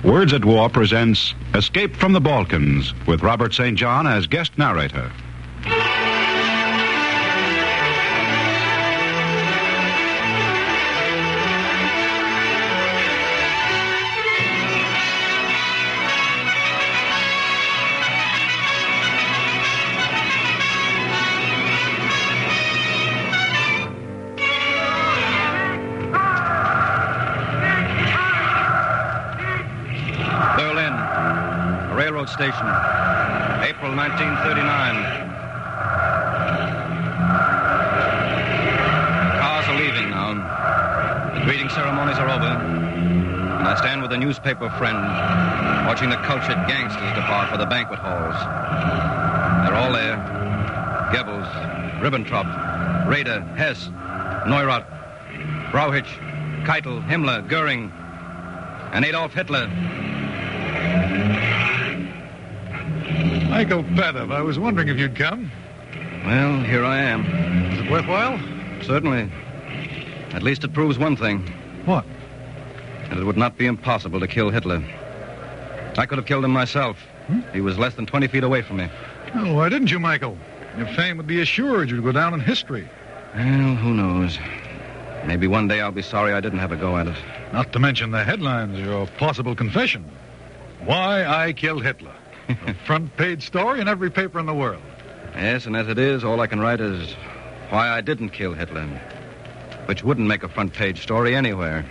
Words at War presents Escape from the Balkans with Robert St. John as guest narrator. Station, April 1939. Cars are leaving now. The greeting ceremonies are over, and I stand with a newspaper friend, watching the cultured gangsters depart for the banquet halls. They're all there. Goebbels, Ribbentrop, Raeder, Hess, Neurath, Brauchitsch, Keitel, Himmler, Goering, and Adolf Hitler. Michael Paddock, I was wondering if you'd come. Well, here I am. Is it worthwhile? Certainly. At least it proves one thing. What? That it would not be impossible to kill Hitler. I could have killed him myself. He was less than 20 feet away from me. Oh, why didn't you, Michael? Your fame would be assured you'd go down in history. Well, who knows? Maybe one day I'll be sorry I didn't have a go at it. Not to mention the headlines, your possible confession. Why I killed Hitler. A front-page story in every paper in the world. Yes, and as it is, all I can write is why I didn't kill Hitler, which wouldn't make a front-page story anywhere.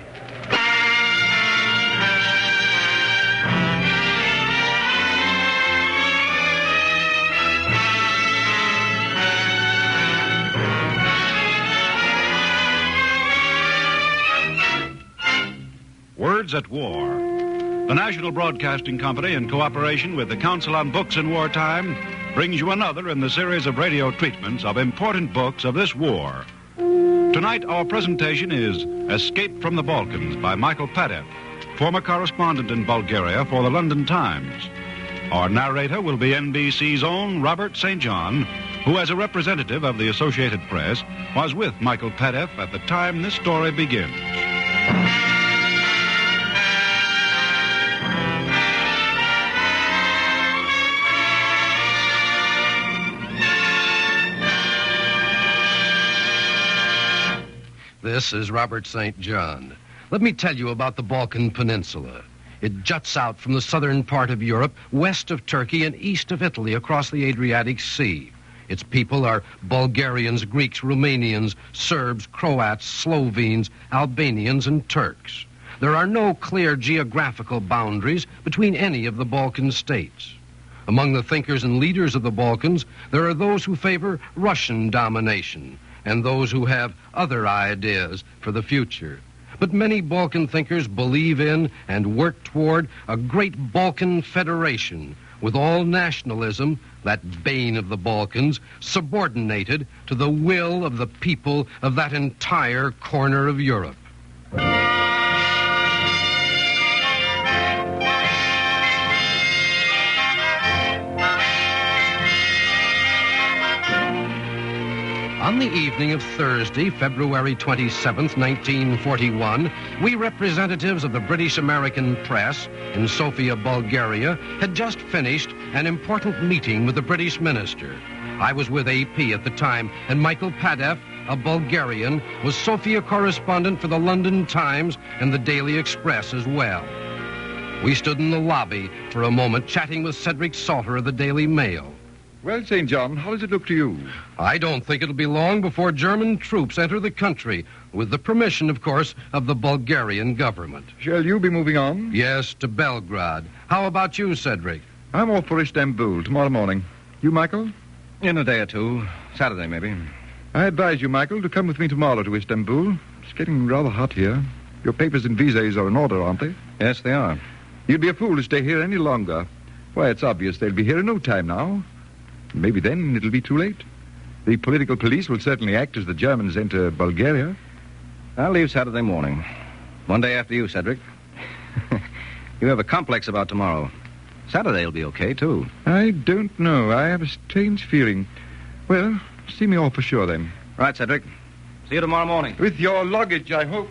Words at War. The National Broadcasting Company, in cooperation with the Council on Books in Wartime, brings you another in the series of radio treatments of important books of this war. Tonight, our presentation is Escape from the Balkans by Michael Paddock, former correspondent in Bulgaria for the London Times. Our narrator will be NBC's own Robert St. John, who, as a representative of the Associated Press, was with Michael Paddock at the time this story begins. This is Robert St. John. Let me tell you about the Balkan Peninsula. It juts out from the southern part of Europe, west of Turkey and east of Italy across the Adriatic Sea. Its people are Bulgarians, Greeks, Romanians, Serbs, Croats, Slovenes, Albanians, and Turks. There are no clear geographical boundaries between any of the Balkan states. Among the thinkers and leaders of the Balkans, there are those who favor Russian domination, and those who have other ideas for the future. But many Balkan thinkers believe in and work toward a great Balkan federation, with all nationalism, that bane of the Balkans, subordinated to the will of the people of that entire corner of Europe. On the evening of Thursday, February 27th, 1941, we representatives of the British American press in Sofia, Bulgaria, had just finished an important meeting with the British minister. I was with AP at the time, and Michael Paddock, a Bulgarian, was Sofia correspondent for the London Times and the Daily Express as well. We stood in the lobby for a moment, chatting with Cedric Salter of the Daily Mail. Well, St. John, how does it look to you? I don't think it'll be long before German troops enter the country, with the permission, of course, of the Bulgarian government. Shall you be moving on? Yes, to Belgrade. How about you, Cedric? I'm off for Istanbul tomorrow morning. You, Michael? In a day or two. Saturday, maybe. I advise you, Michael, to come with me tomorrow to Istanbul. It's getting rather hot here. Your papers and visas are in order, aren't they? Yes, they are. You'd be a fool to stay here any longer. Why, it's obvious they'll be here in no time now. Maybe then it'll be too late. The political police will certainly act as the Germans enter Bulgaria. I'll leave Saturday morning. One day after you, Cedric. You have a complex about tomorrow. Saturday'll be okay, too. I don't know. I have a strange feeling. Well, see me off for sure, then. Right, Cedric. See you tomorrow morning. With your luggage, I hope.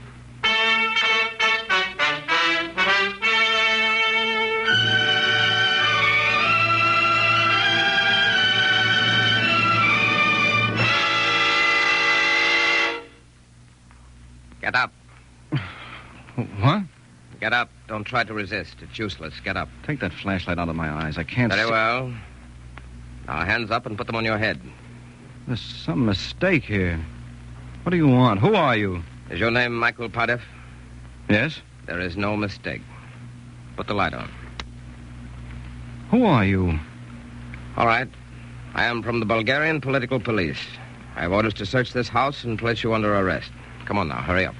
Don't try to resist. It's useless. Get up. Take that flashlight out of my eyes. I can't see. Very well. Now, hands up and put them on your head. There's some mistake here. What do you want? Who are you? Is your name Michael Padef? Yes? There is no mistake. Put the light on. Who are you? All right. I am from the Bulgarian Political Police. I have orders to search this house and place you under arrest. Come on now, hurry up.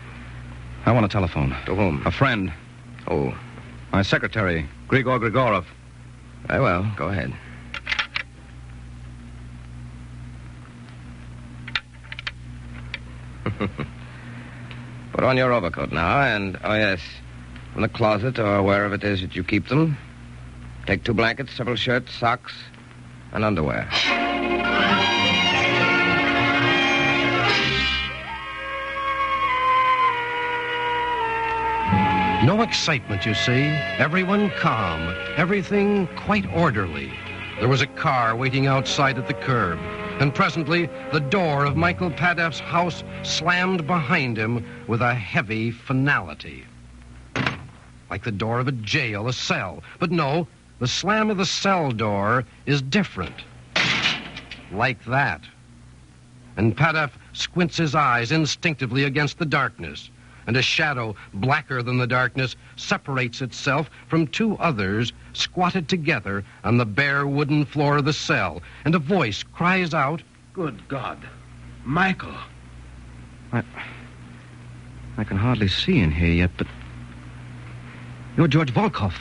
I want a telephone. To whom? A friend. Oh. My secretary, Grigor Grigorov. Very well, go ahead. Put on your overcoat now, and, oh yes, from the closet or wherever it is that you keep them, take 2 blankets, several shirts, socks, and underwear. No excitement, you see. Everyone calm. Everything quite orderly. There was a car waiting outside at the curb. And presently, the door of Michael Padef's house slammed behind him with a heavy finality. Like the door of a jail, a cell. But no, the slam of the cell door is different. Like that. And Padef squints his eyes instinctively against the darkness. And a shadow, blacker than the darkness, separates itself from 2 others squatted together on the bare wooden floor of the cell. And a voice cries out, Good God. Michael. I can hardly see in here yet, but... You're George Volkov.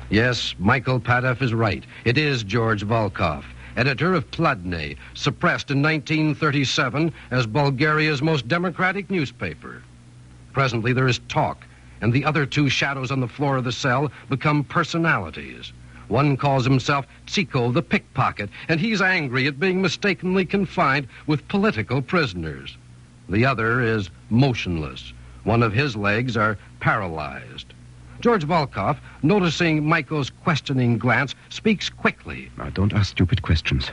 Yes, Michael Padef is right. It is George Volkov, editor of Pladne, suppressed in 1937 as Bulgaria's most democratic newspaper. Presently there is talk, and the other 2 shadows on the floor of the cell become personalities. One calls himself Tsiko the pickpocket, and he's angry at being mistakenly confined with political prisoners. The other is motionless. One of his legs are paralyzed. George Volkov, noticing Michael's questioning glance, speaks quickly. Now, don't ask stupid questions.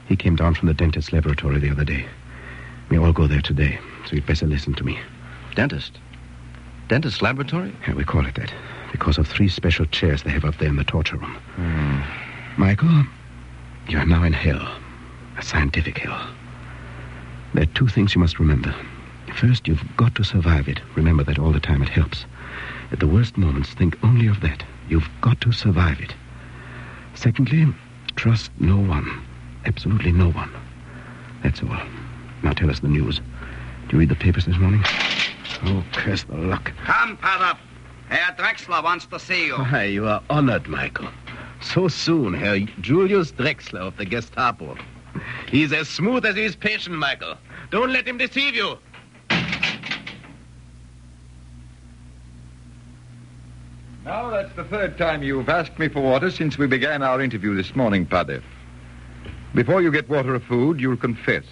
He came down from the dentist's laboratory the other day. We all go there today, so you'd better listen to me. Dentist? Dentist laboratory? Yeah, we call it that, because of 3 special chairs they have up there in the torture room. Michael, you are now in hell, a scientific hell. There are 2 things you must remember. First, you've got to survive it. Remember that all the time. It helps. At the worst moments, think only of that. You've got to survive it. Secondly, trust no one. Absolutely no one. That's all. Now tell us the news. Did you read the papers this morning? Oh, curse the luck. Come, Padef. Herr Drexler wants to see you. Why, you are honored, Michael. So soon, Herr Julius Drexler of the Gestapo. He's as smooth as he's patient, Michael. Don't let him deceive you. Now, that's the 3rd time you've asked me for water since we began our interview this morning, Padef. Before you get water or food, you'll confess.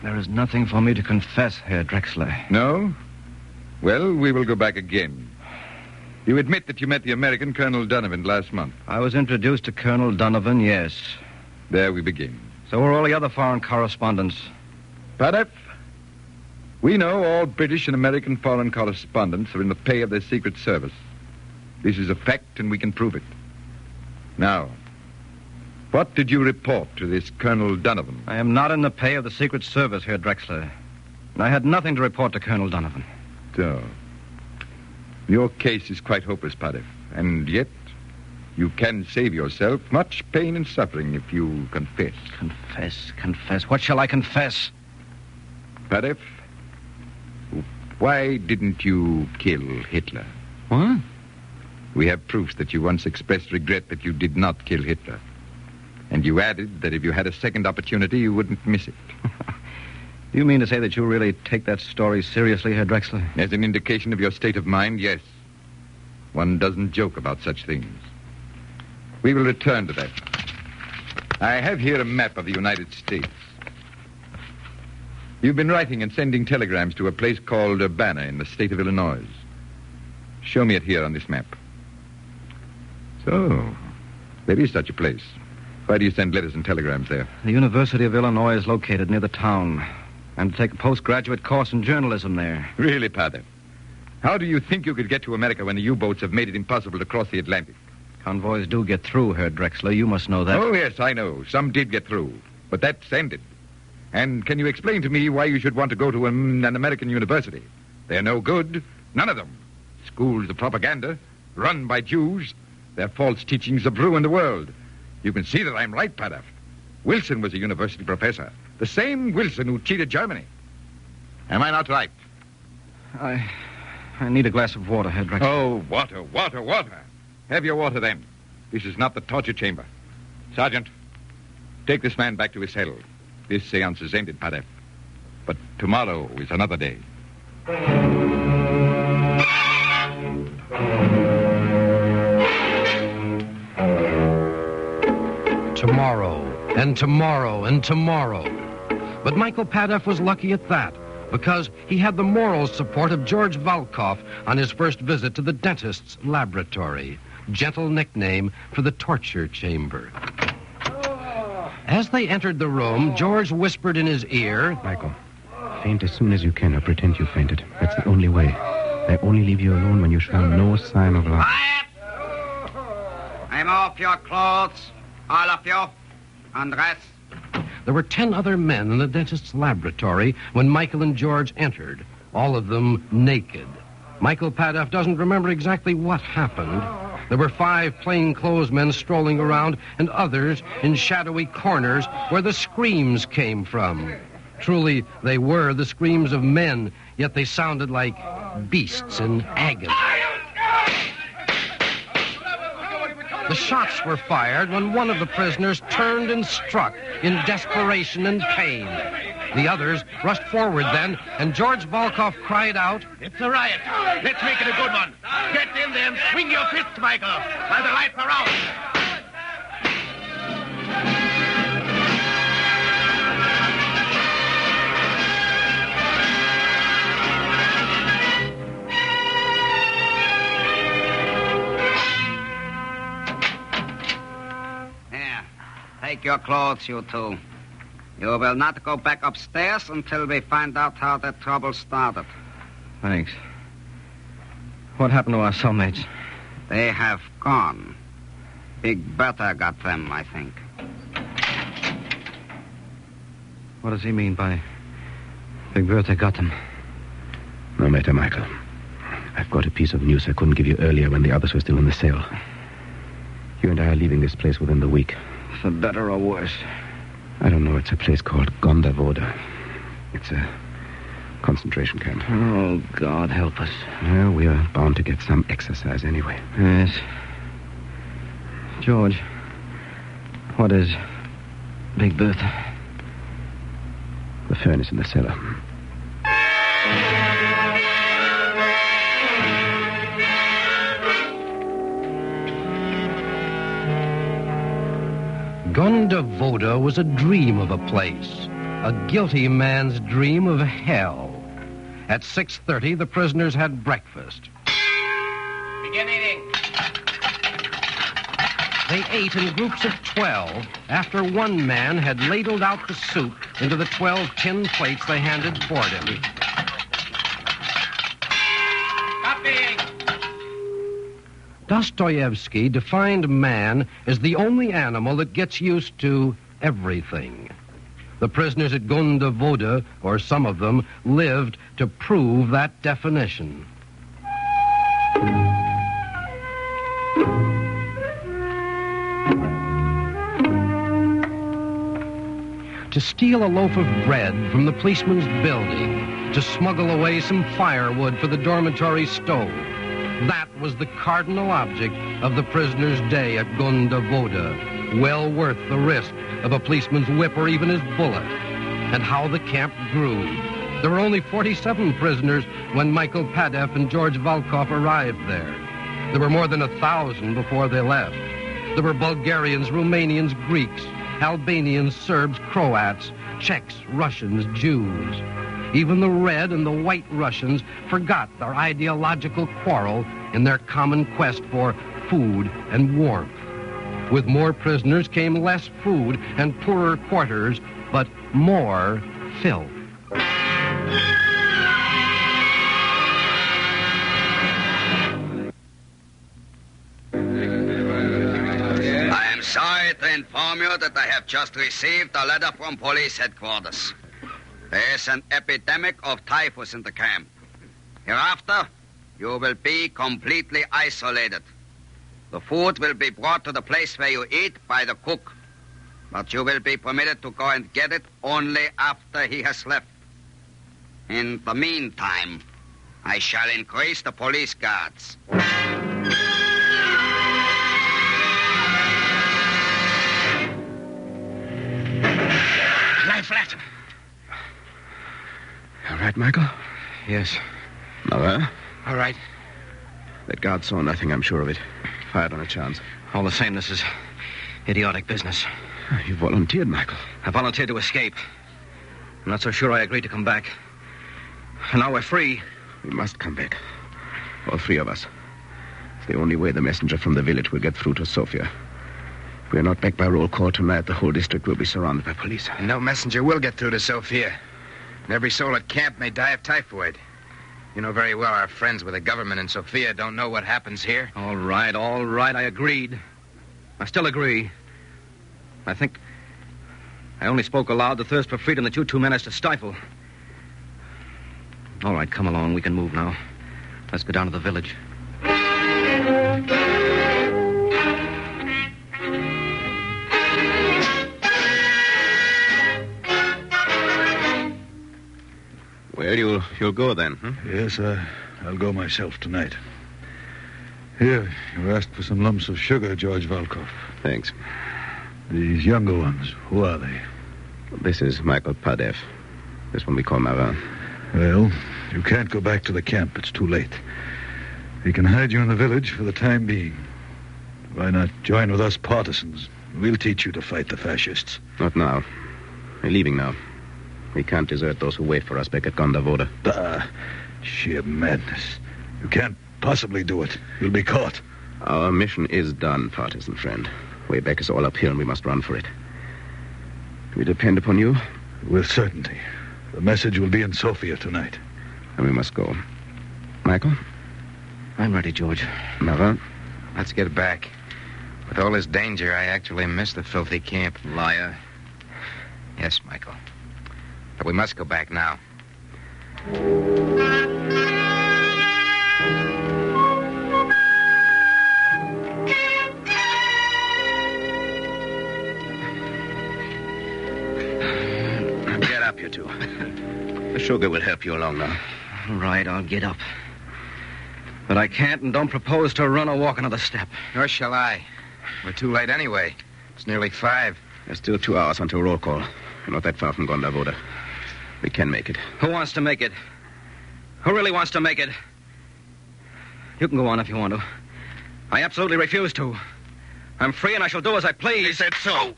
There is nothing for me to confess, Herr Drexler. No? Well, we will go back again. You admit that you met the American Colonel Donovan last month. I was introduced to Colonel Donovan, yes. There we begin. So were all the other foreign correspondents. Padef, we know all British and American foreign correspondents are in the pay of their Secret Service. This is a fact, and we can prove it. Now, what did you report to this Colonel Donovan? I am not in the pay of the Secret Service, Herr Drexler. And I had nothing to report to Colonel Donovan. So, your case is quite hopeless, Padef. And yet, you can save yourself much pain and suffering if you confess. Confess. What shall I confess? Padef, why didn't you kill Hitler? What? We have proofs that you once expressed regret that you did not kill Hitler. And you added that if you had a second opportunity, you wouldn't miss it. Do you mean to say that you really take that story seriously, Herr Drexler? As an indication of your state of mind, yes. One doesn't joke about such things. We will return to that. I have here a map of the United States. You've been writing and sending telegrams to a place called Urbana in the state of Illinois. Show me it here on this map. So, there is such a place. Why do you send letters and telegrams there? The University of Illinois is located near the town. I'm to take a postgraduate course in journalism there. Really, Padre? How do you think you could get to America when the U-boats have made it impossible to cross the Atlantic? Convoys do get through, Herr Drexler. You must know that. Oh, yes, I know. Some did get through. But that's ended. And can you explain to me why you should want to go to an American university? They're no good. None of them. Schools of propaganda, run by Jews. Their false teachings have ruined the world. You can see that I'm right, Padaf. Wilson was a university professor. The same Wilson who cheated Germany. Am I not right? I need a glass of water, Herr Drexler. Oh, water. Have your water, then. This is not the torture chamber. Sergeant, take this man back to his cell. This seance is ended, Padaf. But tomorrow is another day. Tomorrow, and tomorrow, and tomorrow. But Michael Padaf was lucky at that, because he had the moral support of George Volkov on his first visit to the dentist's laboratory. Gentle nickname for the torture chamber. As they entered the room, George whispered in his ear, Michael, faint as soon as you can or pretend you fainted. That's the only way. I only leave you alone when you show no sign of life. Quiet! I'm off your clothes, all of you. Undress. There were 10 other men in the dentist's laboratory when Michael and George entered, all of them naked. Michael Padaf doesn't remember exactly what happened. There were 5 plainclothes men strolling around and others in shadowy corners where the screams came from. Truly, they were the screams of men, yet they sounded like beasts in agony. The shots were fired when one of the prisoners turned and struck in desperation and pain. The others rushed forward then, and George Volkov cried out, "It's a riot. Let's make it a good one. Get in there and swing your fists, Michael, while the lights are out." Here, take your clothes, you two. You will not go back upstairs until we find out how the trouble started. Thanks. What happened to our cellmates? They have gone. Big Bertha got them, I think. What does he mean by Big Bertha got them? No matter, Michael. I've got a piece of news I couldn't give you earlier when the others were still in the cell. You and I are leaving this place within the week. For better or worse? I don't know. It's a place called Gondavoda. It's a concentration camp. Oh, God help us. Well, we are bound to get some exercise anyway. Yes. George, what is Big Bertha? The furnace in the cellar. Gondavoda was a dream of a place, a guilty man's dream of hell. At 6:30, the prisoners had breakfast. Begin eating. They ate in groups of 12 after one man had ladled out the soup into the 12 tin plates they handed toward him. Stop eating. Dostoevsky defined man as the only animal that gets used to everything. The prisoners at Gondavoda, or some of them, lived to prove that definition. To steal a loaf of bread from the policeman's building, to smuggle away some firewood for the dormitory stove. That was the cardinal object of the prisoner's day at Gondavoda, well worth the risk of a policeman's whip or even his bullet. And how the camp grew. There were only 47 prisoners when Michael Padaf and George Volkov arrived there. There were more than 1,000 before they left. There were Bulgarians, Romanians, Greeks, Albanians, Serbs, Croats, Czechs, Russians, Jews. Even the red and the white Russians forgot their ideological quarrel in their common quest for food and warmth. With more prisoners came less food and poorer quarters, but more filth. Sorry to inform you that I have just received a letter from police headquarters. There is an epidemic of typhus in the camp. Hereafter, you will be completely isolated. The food will be brought to the place where you eat by the cook. But you will be permitted to go and get it only after he has left. In the meantime, I shall increase the police guards. Lie flat. All right, Michael? Yes. Marin? All right. That guard saw nothing, I'm sure of it. Fired on a chance. All the same, this is idiotic business. You volunteered, Michael. I volunteered to escape. I'm not so sure I agreed to come back. And now we're free. We must come back. All three of us. It's the only way the messenger from the village will get through to Sofia. If we're not back by roll call tonight, the whole district will be surrounded by police. And no messenger will get through to Sofia. And every soul at camp may die of typhoid. You know very well our friends with the government in Sofia don't know what happens here. All right, I agreed. I still agree. I think I only spoke aloud the thirst for freedom that you two managed to stifle. All right, come along. We can move now. Let's go down to the village. Well, you'll go then, huh? Yes, I'll go myself tonight. Here, you asked for some lumps of sugar, George Volkov. Thanks. These younger ones, who are they? This is Michael Padev. This one we call Marin. Well, you can't go back to the camp. It's too late. We can hide you in the village for the time being. Why not join with us partisans? We'll teach you to fight the fascists. Not now. We're leaving now. We can't desert those who wait for us back at Gondavoda. Sheer madness. You can't possibly do it. You'll be caught. Our mission is done, partisan friend. Way back is all uphill, and we must run for it. We depend upon you? With certainty. The message will be in Sofia tonight. And we must go. Michael? I'm ready, George. Marin? Let's get back. With all this danger, I actually miss the filthy camp. Liar. Yes, Michael. But we must go back now. Get up, you two. The sugar will help you along now. All right, I'll get up. But I can't and don't propose to run or walk another step. Nor shall I. We're too late anyway. It's nearly 5. There's still 2 hours until roll call. We're not that far from Gondavoda. We can make it. Who wants to make it? Who really wants to make it? You can go on if you want to. I absolutely refuse to. I'm free and I shall do as I please. He said so.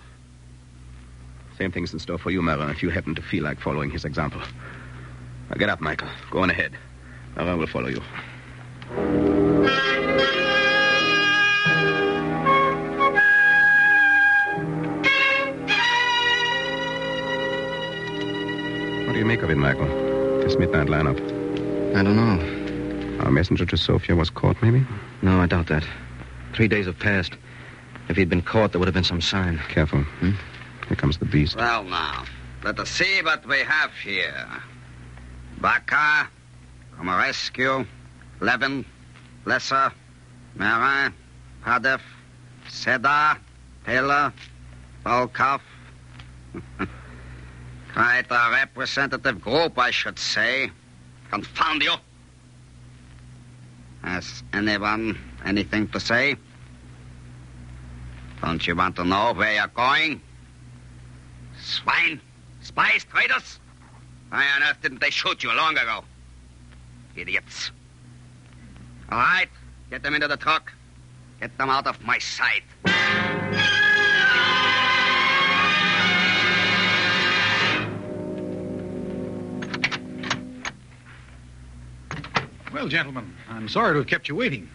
Same thing's in store for you, Marin, if you happen to feel like following his example. Now get up, Michael. Go on ahead. Marin will follow you. What do you make of it, Michael? This midnight lineup. I don't know. Our messenger to Sofia was caught, maybe? No, I doubt that. 3 days have passed. If he'd been caught, there would have been some sign. Careful. Here comes the beast. Well, now, let us see what we have here. Baka, Komarescu, Levin, Lesser, Marin, Padev, Seda, Taylor, Volkov. Quite a representative group, I should say. Confound you. Has anyone anything to say? Don't you want to know where you're going? Swine! Spies! Traitors! Why on earth didn't they shoot you long ago? Idiots. All right, get them into the truck. Get them out of my sight. Well, gentlemen, I'm sorry to have kept you waiting.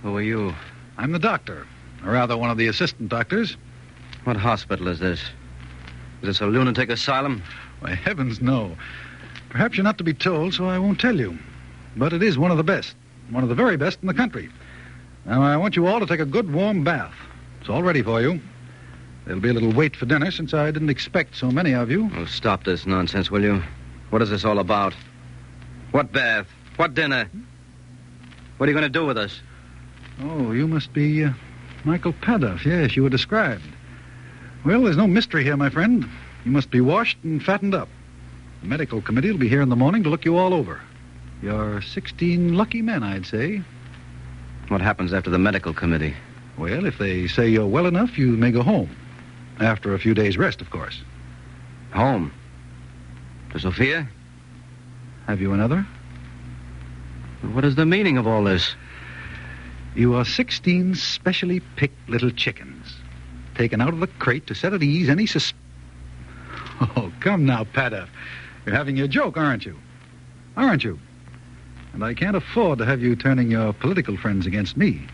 Who are you? I'm the doctor. Or rather, one of the assistant doctors. What hospital is this? Is this a lunatic asylum? Why, heavens, no. Perhaps you're not to be told, so I won't tell you. But it is one of the best. One of the very best in the country. Now, I want you all to take a good warm bath. It's all ready for you. There'll be a little wait for dinner since I didn't expect so many of you. Oh, stop this nonsense, will you? What is this all about? What bath? What dinner? What are you going to do with us? Oh, you must be Michael Padoff. Yes, you were described. Well, there's no mystery here, my friend. You must be washed and fattened up. The medical committee will be here in the morning to look you all over. You're 16 lucky men, I'd say. What happens after the medical committee? Well, if they say you're well enough, you may go home. After a few days' rest, of course. Home? To Sophia? Have you another? What is the meaning of all this? You are 16 specially picked little chickens, taken out of the crate to set at ease any Oh, come now, Padoff. You're having your joke, aren't you? Aren't you? And I can't afford to have you turning your political friends against me.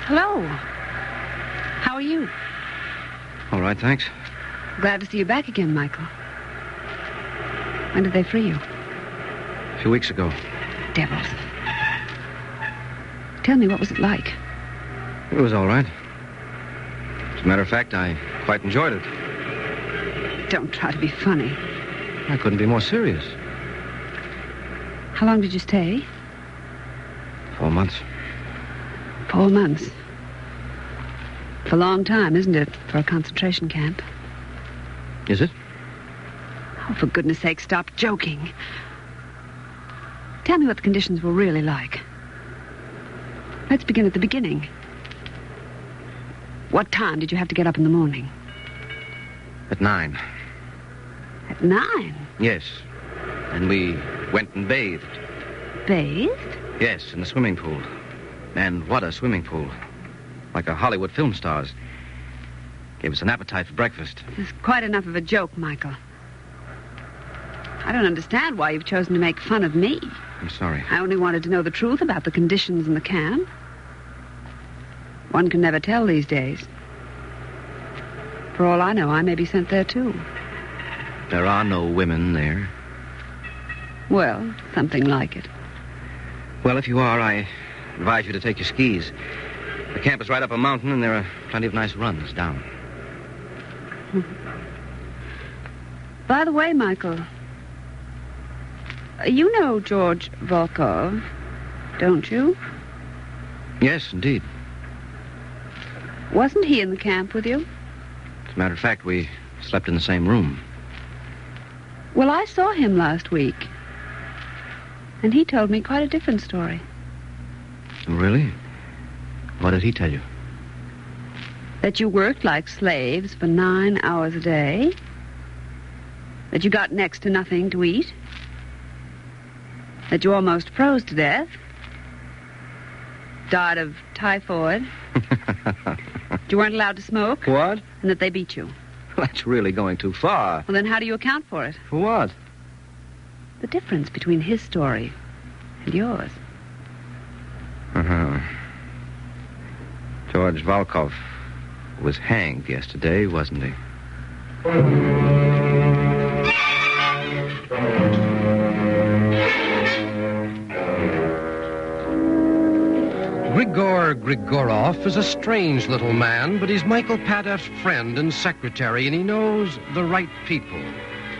Hello. How are you? All right, thanks. Glad to see you back again, Michael. When did they free you? A few weeks ago. Devils. Tell me, what was it like? It was all right. As a matter of fact, I quite enjoyed it. Don't try to be funny. I couldn't be more serious. How long did you stay? 4 months. 4 months. It's a long time, isn't it, for a concentration camp? Is it? Oh, for goodness sake, stop joking. Tell me what the conditions were really like. Let's begin at the beginning. What time did you have to get up in the morning? At 9. At 9? Yes. And we went and bathed. Bathed? Yes, in the swimming pool. And what a swimming pool. Like a Hollywood film star's. Gave us an appetite for breakfast. It's quite enough of a joke, Michael. I don't understand why you've chosen to make fun of me. I'm sorry. I only wanted to know the truth about the conditions in the camp. One can never tell these days. For all I know, I may be sent there, too. There are no women there. Well, something like it. Well, if you are, I advise you to take your skis. The camp is right up a mountain, and there are plenty of nice runs down. By the way, Michael, you know George Volkov, don't you? Yes, indeed. Wasn't he in the camp with you? As a matter of fact, we slept in the same room. Well, I saw him last week, and he told me quite a different story. Really? What did he tell you? That you worked like slaves for 9 hours a day. That you got next to nothing to eat. That you almost froze to death. Died of typhoid. That you weren't allowed to smoke. What? And that they beat you. That's really going too far. Well, then how do you account for it? For what? The difference between his story and yours. Uh-huh. George Volkov was hanged yesterday, wasn't he? Grigor Grigorov is a strange little man, but he's Michael Padoff's friend and secretary, and he knows the right people.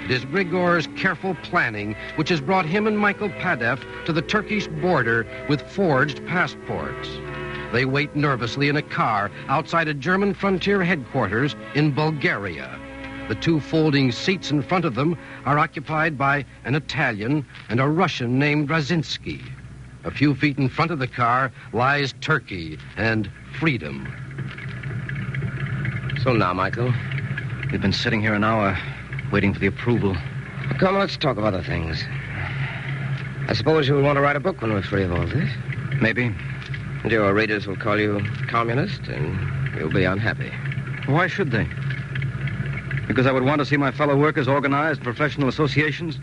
It is Grigor's careful planning which has brought him and Michael Padoff to the Turkish border with forged passports. They wait nervously in a car outside a German frontier headquarters in Bulgaria. The 2 folding seats in front of them are occupied by an Italian and a Russian named Razinski. A few feet in front of the car lies Turkey and freedom. So now, Michael, We've been sitting here an hour, waiting for the approval. come, let's talk of other things. I suppose you'll want to write a book when we're free of all this. Maybe. And your readers will call you communist, and you'll be unhappy. Why should they? Because I would want to see my fellow workers organized in professional associations?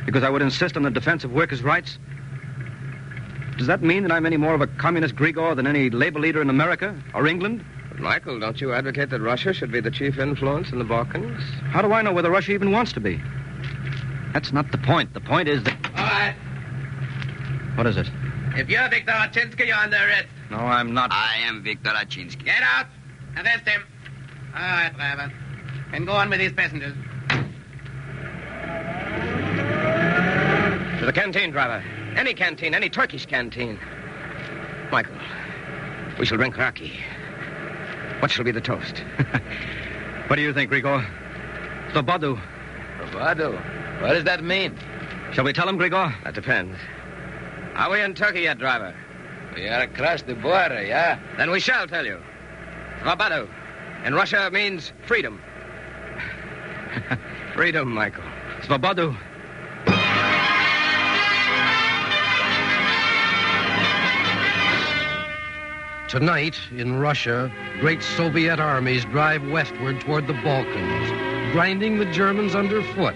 Because I would insist on the defense of workers' rights? Does that mean that I'm any more of a communist Grigor than any labor leader in America or England? Michael, don't you advocate that Russia should be the chief influence in the Balkans? How do I know whether Russia even wants to be? That's not the point. The point is that... All right. What is it? If you're Victor Achinsky, you're under arrest. No, I'm not. I am Victor Achinsky. Get out. Arrest him. All right, driver. And go on with these passengers. To the canteen, driver. Any canteen, any Turkish canteen. Michael, we shall drink raki. What shall be the toast? What do you think, Grigor? Slobodou. Slobodou? What does that mean? Shall we tell him, Grigor? That depends. Are we in Turkey yet, driver? We are across the border, yeah? Then we shall tell you. Slobodou. In Russia means freedom. Freedom, Michael. Slobodou. Tonight, in Russia, great Soviet armies drive westward toward the Balkans, grinding the Germans underfoot.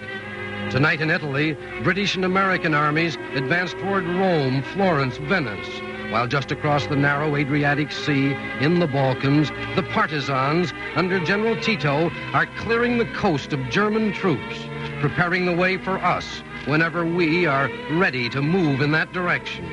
Tonight in Italy, British and American armies advance toward Rome, Florence, Venice, while just across the narrow Adriatic Sea, in the Balkans, the partisans, under General Tito, are clearing the coast of German troops, preparing the way for us whenever we are ready to move in that direction.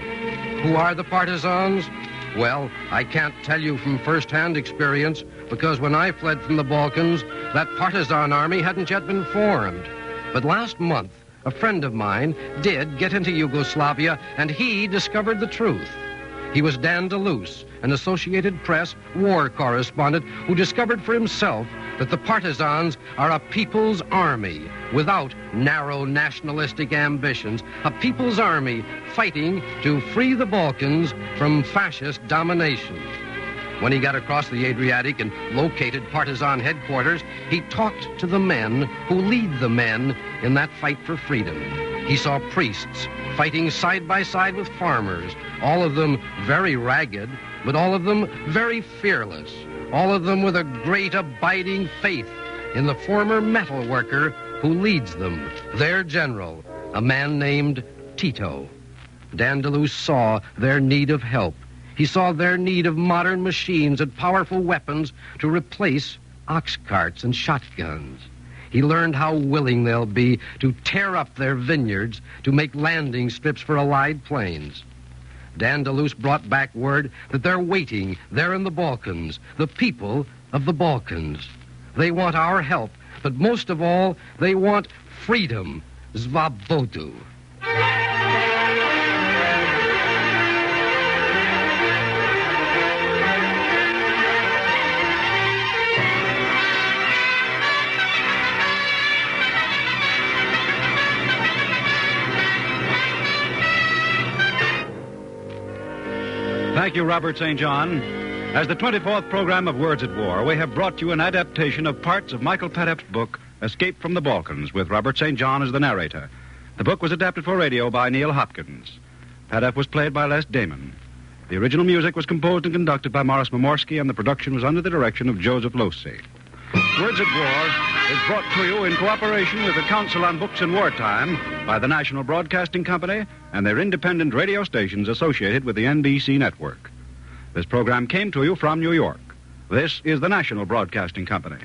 Who are the partisans? Well, I can't tell you from first-hand experience, because when I fled from the Balkans, that partisan army hadn't yet been formed. But last month, a friend of mine did get into Yugoslavia, and he discovered the truth. He was Dan DeLuce, an Associated Press war correspondent who discovered for himself that the partisans are a people's army without narrow nationalistic ambitions, a people's army fighting to free the Balkans from fascist domination. When he got across the Adriatic and located partisan headquarters, he talked to the men who lead the men in that fight for freedom. He saw priests fighting side by side with farmers, all of them very ragged, but all of them very fearless, all of them with a great abiding faith in the former metal worker who leads them, their general, a man named Tito. Dan DeLuce saw their need of help. He saw their need of modern machines and powerful weapons to replace ox carts and shotguns. He learned how willing they'll be to tear up their vineyards to make landing strips for Allied planes. Dan DeLuce brought back word that they're waiting there in the Balkans, the people of the Balkans. They want our help, but most of all, they want freedom, Svobodu. Thank you, Robert St. John. As the 24th program of Words at War, we have brought you an adaptation of parts of Michael Padeff's book, Escape from the Balkans, with Robert St. John as the narrator. The book was adapted for radio by Neil Hopkins. Padeff was played by Les Damon. The original music was composed and conducted by Morris Momorsky, and the production was under the direction of Joseph Losey. Words at War is brought to you in cooperation with the Council on Books in Wartime by the National Broadcasting Company and their independent radio stations associated with the NBC network. This program came to you from New York. This is the National Broadcasting Company.